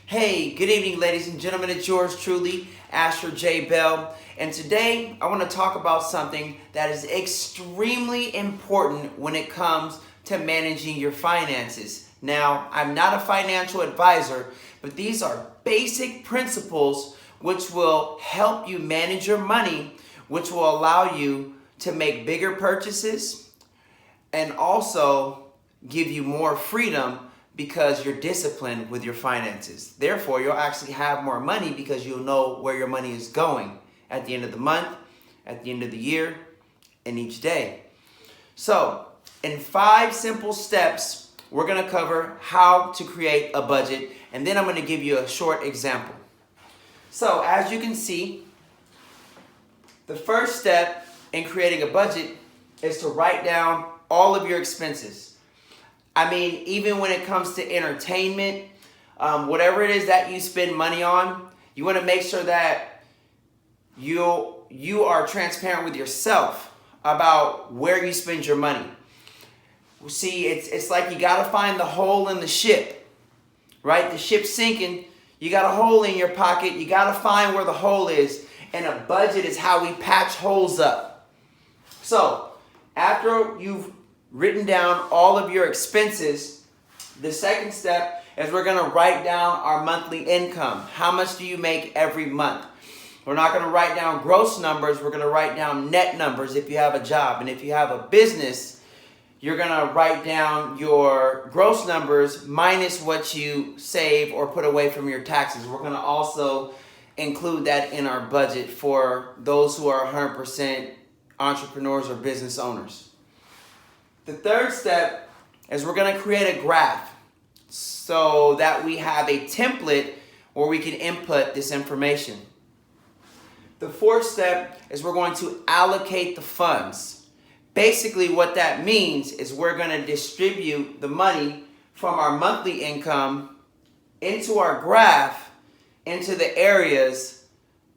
Hey, good evening, ladies and gentlemen. It's yours truly, Asher J. Bell. And today I want to talk about something that is extremely important when it comes to managing your finances. Now, I'm not a financial advisor, but these are basic principles which will help you manage your money, which will allow you to make bigger purchases and also give you more freedom because you're disciplined with your finances. Therefore, you'll actually have more money because you'll know where your money is going at the end of the month, at the end of the year, and each day. So, in 5 simple steps, we're going to cover how to create a budget, and then I'm going to give you a short example. So, as you can see, the first step in creating a budget is to write down all of your expenses. I mean, even when it comes to entertainment, whatever it is that you spend money on, you want to make sure that you are transparent with yourself about where you spend your money. See, it's like you got to find the hole in the ship, right? The ship's sinking. You got a hole in your pocket. You got to find where the hole is. And a budget is how we patch holes up. So, after you've written down all of your expenses, the second step is we're going to write down our monthly income. How much do you make every month? We're not going to write down gross numbers. We're going to write down net numbers if you have a job. And if you have a business, you're going to write down your gross numbers minus what you save or put away from your taxes. We're going to also include that in our budget for those who are 100% entrepreneurs or business owners. The third step is we're going to create a graph so that we have a template where we can input this information. The fourth step is we're going to allocate the funds. Basically, what that means is we're going to distribute the money from our monthly income into our graph, into the areas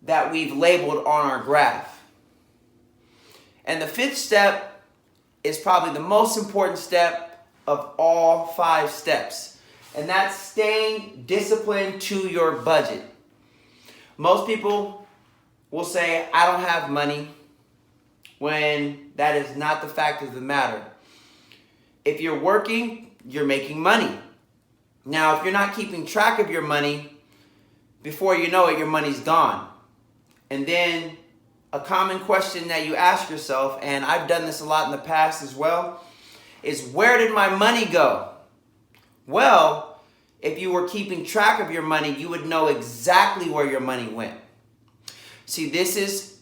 that we've labeled on our graph. And the fifth step is probably the most important step of all 5 steps. And that's staying disciplined to your budget. Most people will say, I don't have money, when that is not the fact of the matter. If you're working, you're making money. Now, if you're not keeping track of your money, before you know it, your money's gone. And then a common question that you ask yourself, and I've done this a lot in the past as well, is where did my money go? Well, if you were keeping track of your money, you would know exactly where your money went. See, this is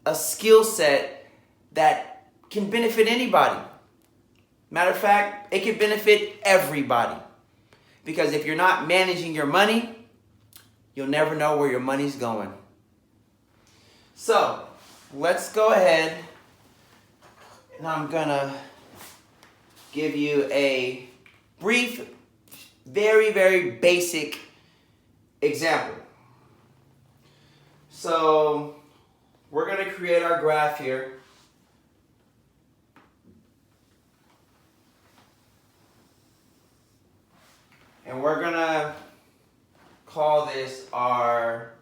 a skill set that can benefit anybody. Matter of fact, it can benefit everybody. Because if you're not managing your money, you'll never know where your money's going. So, let's go ahead, and I'm gonna give you a brief, very, very basic example. So, we're gonna create our graph here. And we're gonna call this our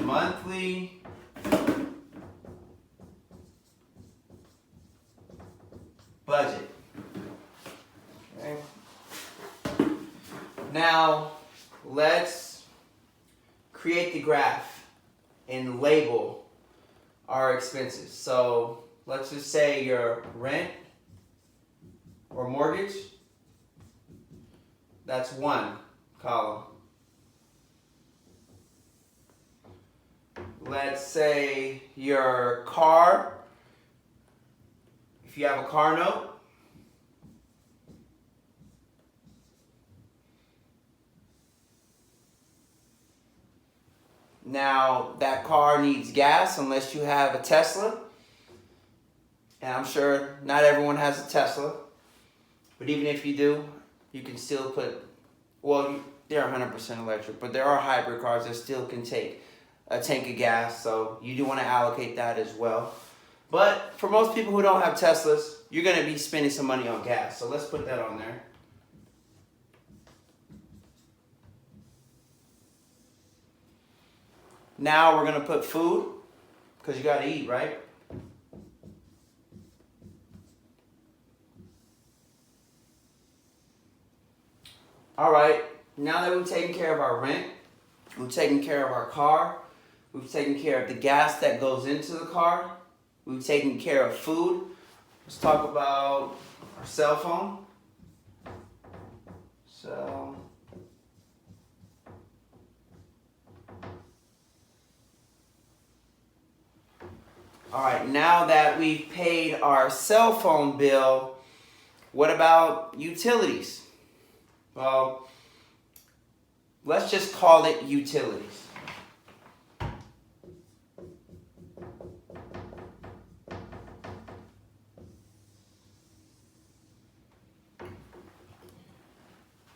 monthly budget. Okay. Now, let's create the graph and label our expenses. So, let's just say your rent or mortgage, that's one column. Let's say your car, if you have a car note, now that car needs gas unless you have a Tesla, and I'm sure not everyone has a Tesla, but even if you do, you can still put, well, they're 100% electric, but there are hybrid cars that still can take a tank of gas, so you do want to allocate that as well. But for most people who don't have Teslas, you're going to be spending some money on gas. So let's put that on there. Now we're going to put food, because you got to eat, right? All right, now that we've taken care of our rent, we've taken care of our car, we've taken care of the gas that goes into the car, we've taken care of food, let's talk about our cell phone. So, all right, now that we've paid our cell phone bill, what about utilities? Well, let's just call it utilities.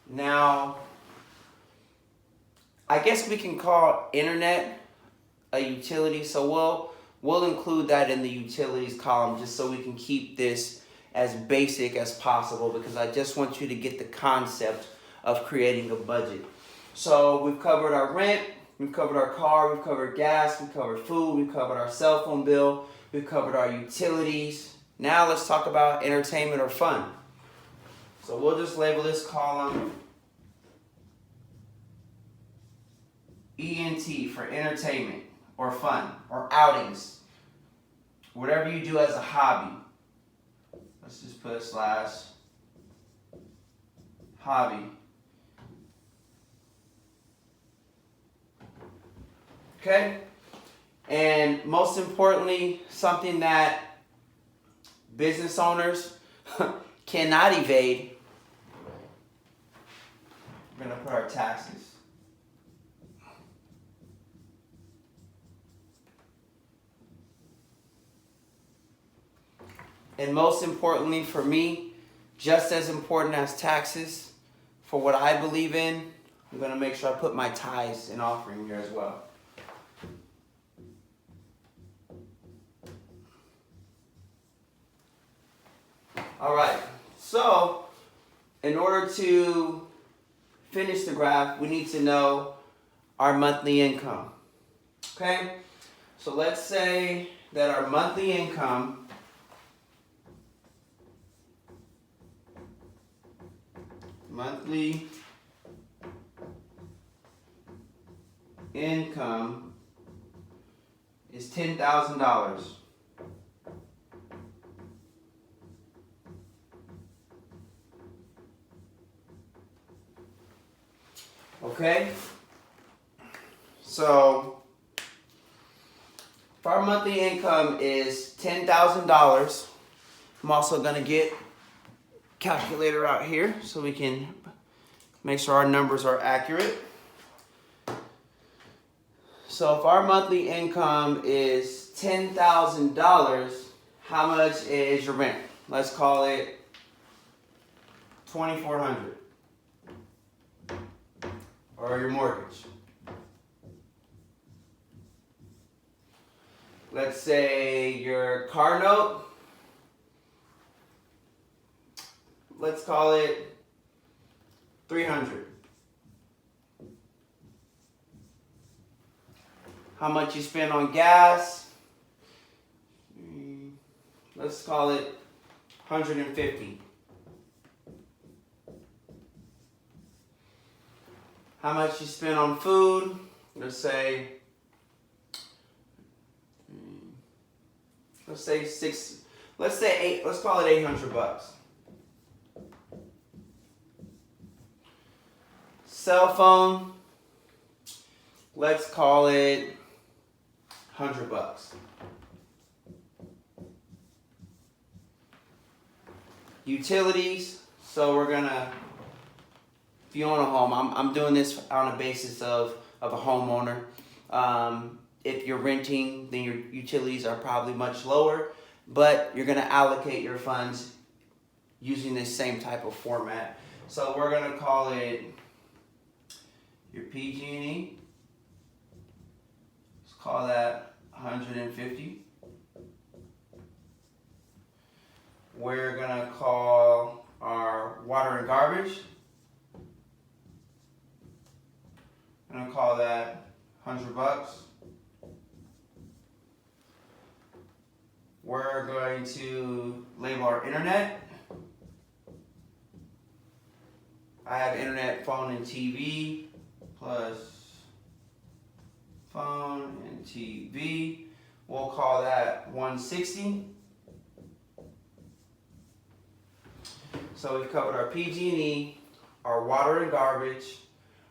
Now, I guess we can call internet a utility, so we'll include that in the utilities column just so we can keep this as basic as possible, because I just want you to get the concept of creating a budget. So we've covered our rent, we've covered our car, we've covered gas, we've covered food, we've covered our cell phone bill, we've covered our utilities. Now let's talk about entertainment or fun. So we'll just label this column ENT for entertainment or fun or outings. Whatever you do as a hobby. Let's just put / hobby. Okay? And most importantly, something that business owners cannot evade, we're going to put our taxes. And most importantly for me, just as important as taxes, for what I believe in, I'm going to make sure I put my tithes and offering here as well. All right, so in order to finish the graph, we need to know our monthly income. Okay, so let's say that our monthly income is $10,000. Okay? So, if our monthly income is $10,000, I'm also going to get calculator out here so we can make sure our numbers are accurate. So if our monthly income is $10,000, how much is your rent? Let's call it $2,400. Or your mortgage. Let's say your car note, let's call it $300. How much you spend on gas? Let's call it $150. How much you spend on food? Let's say let's call it $800. Cell phone, let's call it $100. Utilities, so we're gonna, if you own a home, I'm doing this on a basis of a homeowner. If you're renting, then your utilities are probably much lower, but you're gonna allocate your funds using this same type of format. So we're gonna call it your PG&E. Let's call that $150. we're gonna call our water and garbage. I'm gonna call that $100. We're going to label our internet. I have internet, phone, and TV plus phone and TV. We'll call that 160. So we've covered our PG&E, our water and garbage,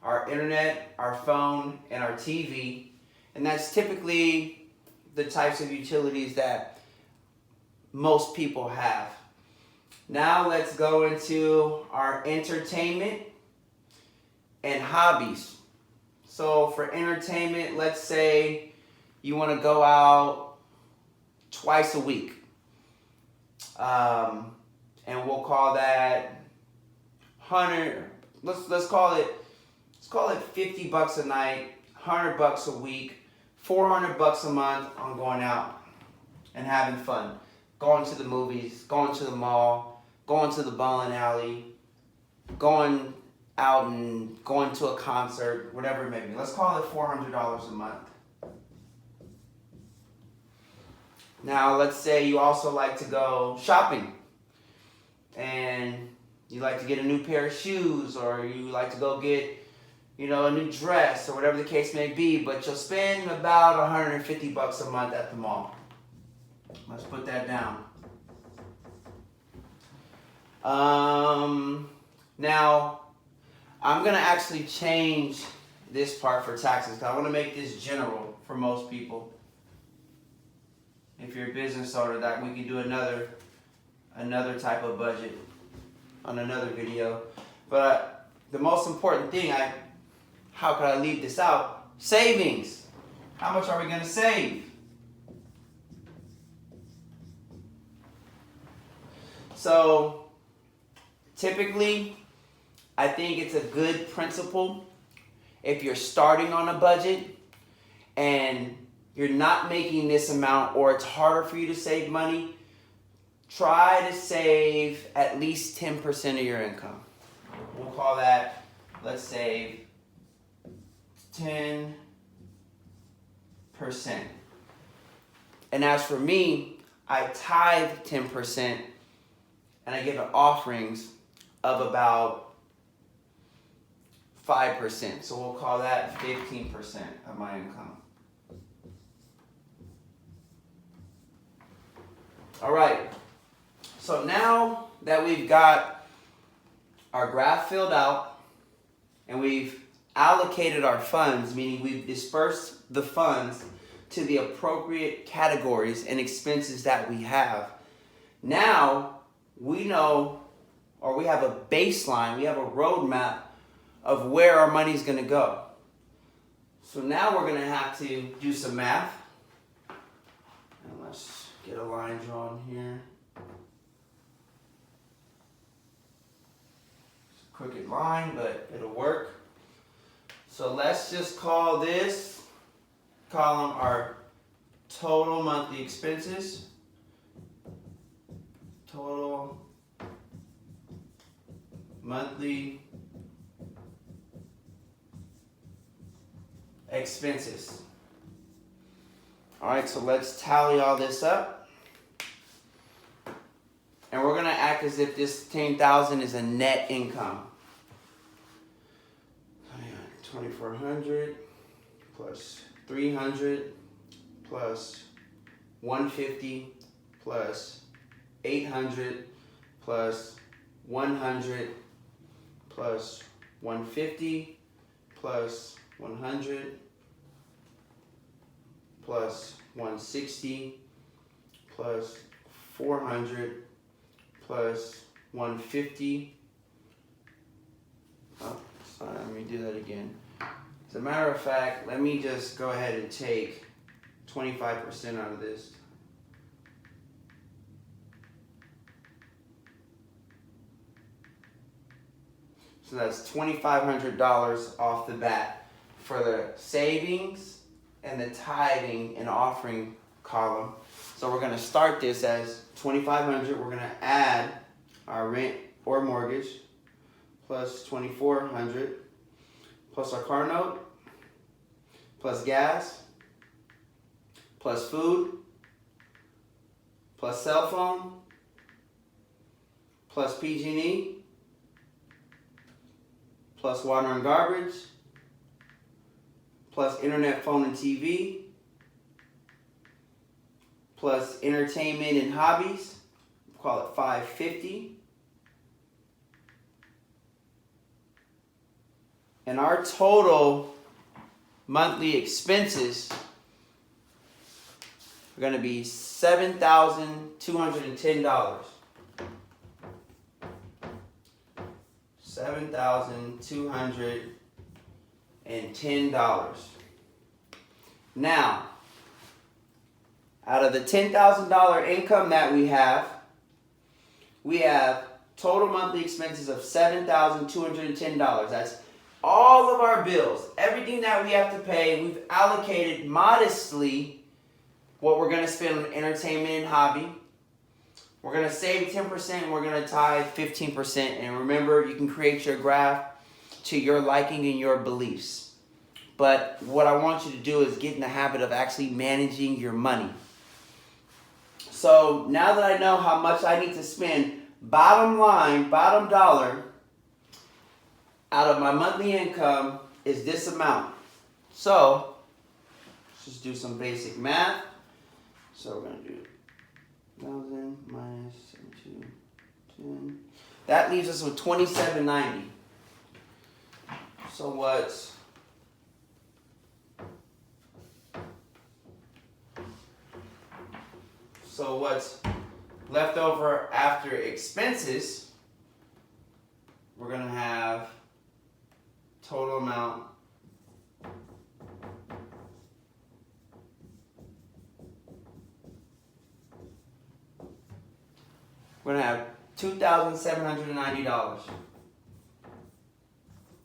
our internet, our phone, and our TV. And that's typically the types of utilities that most people have. Now let's go into our entertainment and hobbies. So for entertainment, let's say you want to go out twice a week. And we'll call that 100, let's call it $50 a night, $100 a week, $400 a month on going out and having fun. Going to the movies, going to the mall, going to the bowling alley, going out and going to a concert, whatever it may be. Let's call it $400 a month. Now, let's say you also like to go shopping and you like to get a new pair of shoes, or you like to go get, a new dress, or whatever the case may be, but you'll spend about $150 a month at the mall. Let's put that down. Now, I'm going to actually change this part for taxes because I want to make this general for most people. If you're a business owner, that we can do another type of budget on another video. But the most important thing, how could I leave this out? Savings. How much are we going to save? So typically, I think it's a good principle if you're starting on a budget and you're not making this amount, or it's harder for you to save money, try to save at least 10% of your income. We'll call that, let's save 10%. And as for me, I tithe 10%. And I give it offerings of about 5%. So we'll call that 15% of my income. All right. So now that we've got our graph filled out and we've allocated our funds, meaning we've dispersed the funds to the appropriate categories and expenses that we have, now we know, or we have a baseline, we have a roadmap of where our money's going to go. So now we're going to have to do some math. And let's get a line drawn here. It's a crooked line, but it'll work. So let's just call this column our total monthly expenses. Total monthly expenses. All right, so let's tally all this up. And we're going to act as if this $10,000 is a net income. 2,400 plus 300 plus 150 plus 800 plus 100 plus 150 plus 100 plus 160 plus 400 plus 150. Oh, sorry, let me do that again. As a matter of fact, let me just go ahead and take 25% out of this. So that's $2,500 off the bat for the savings and the tithing and offering column. So we're going to start this as $2,500. We're going to add our rent or mortgage plus $2,400 plus our car note plus gas plus food plus cell phone plus PG&E plus water and garbage plus internet, phone, and TV plus entertainment and hobbies, call it $550. And our total monthly expenses are going to be $7,210. $7,210. Now, out of the $10,000 income that we have total monthly expenses of $7,210. That's all of our bills, everything that we have to pay. We've allocated modestly what we're going to spend on entertainment and hobby. We're going to save 10%, we're going to tithe 15%. And remember, you can create your graph to your liking and your beliefs. But what I want you to do is get in the habit of actually managing your money. So now that I know how much I need to spend, bottom line, bottom dollar, out of my monthly income is this amount. So let's just do some basic math. So we're going to do 1,000 minus 7,210. That leaves us with $2,790. So what's left over after expenses, we're going to have total amount we're going to have $2,790.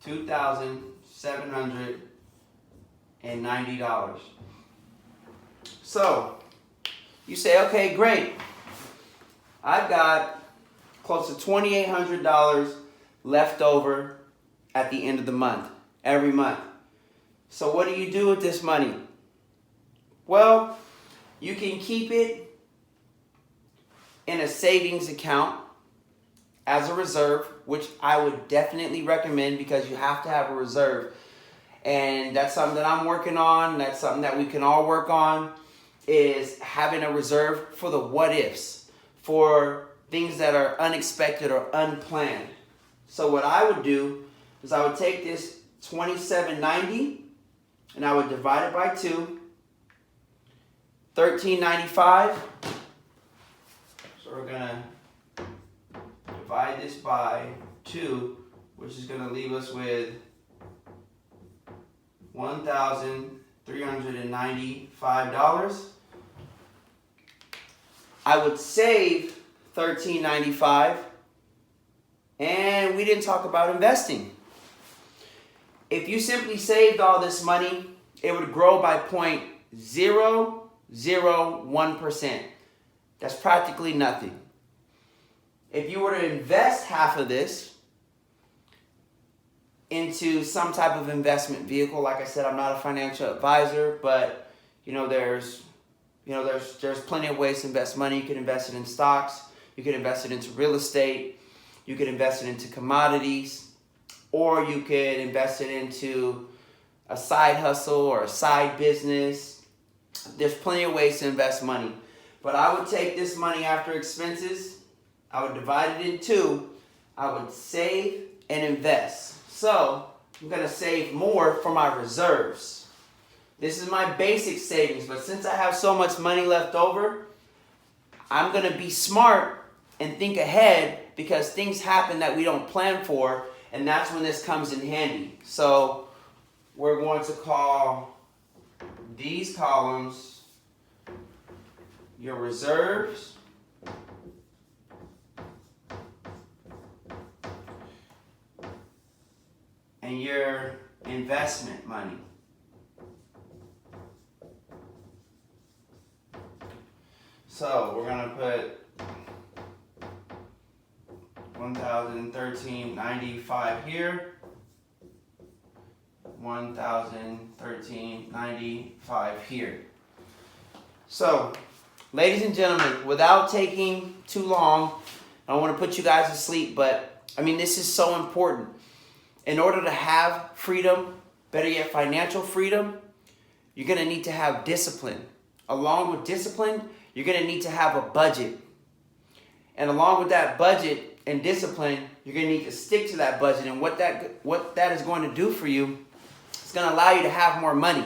$2,790. So you say, okay, great. I've got close to $2,800 left over at the end of the month, every month. So what do you do with this money? Well, you can keep it in a savings account as a reserve, which I would definitely recommend because you have to have a reserve. And that's something that I'm working on. That's something that we can all work on, is having a reserve for the what ifs, for things that are unexpected or unplanned. So what I would do is I would take this $2,790 and I would divide it by 2. $1,395. So we're gonna divide this by 2, which is gonna leave us with $1,395. I would save $1,395, and we didn't talk about investing. If you simply saved all this money, it would grow by 0.001%. That's practically nothing. If you were to invest half of this into some type of investment vehicle, like I said, I'm not a financial advisor, but there's plenty of ways to invest money. You can invest it in stocks, you can invest it into real estate, you can invest it into commodities, or you could invest it into a side hustle or a side business. There's plenty of ways to invest money. But I would take this money after expenses, I would divide it in 2, I would save and invest. So I'm going to save more for my reserves. This is my basic savings, but since I have so much money left over, I'm going to be smart and think ahead, because things happen that we don't plan for, and that's when this comes in handy. So we're going to call these columns your reserves and your investment money. So we're gonna put $1,013.95 here. $1,013.95 here. So, ladies and gentlemen, without taking too long, I don't want to put you guys to sleep, but I mean, this is so important. In order to have freedom, better yet, financial freedom, you're going to need to have discipline. Along with discipline, you're going to need to have a budget. And along with that budget and discipline, you're going to need to stick to that budget. And what that is going to do for you, it's going to allow you to have more money.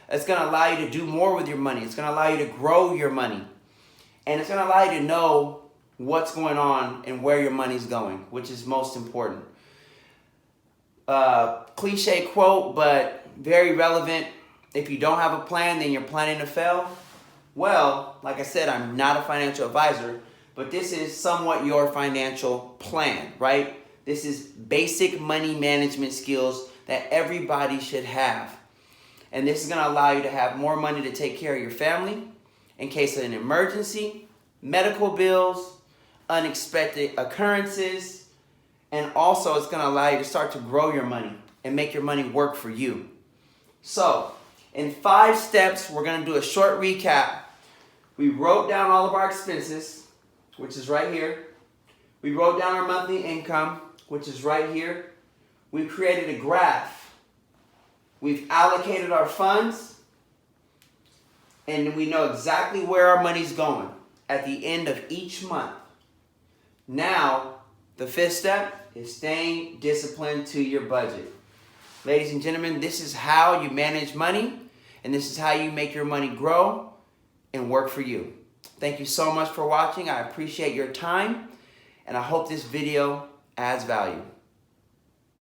It's going to allow you to do more with your money. It's going to allow you to grow your money. And it's going to allow you to know what's going on and where your money's going, which is most important. Cliche quote, but very relevant. If you don't have a plan, then you're planning to fail. Well, like I said, I'm not a financial advisor, but this is somewhat your financial plan, right? This is basic money management skills that everybody should have. And this is going to allow you to have more money to take care of your family in case of an emergency, medical bills, unexpected occurrences, and also it's going to allow you to start to grow your money and make your money work for you. So, in 5 steps, we're going to do a short recap. We wrote down all of our expenses, which is right here. We wrote down our monthly income, which is right here. We created a graph. We've allocated our funds, and we know exactly where our money's going at the end of each month. Now, the 5th step is staying disciplined to your budget. Ladies and gentlemen, this is how you manage money, and this is how you make your money grow and work for you. Thank you so much for watching. I appreciate your time, and I hope this video adds value.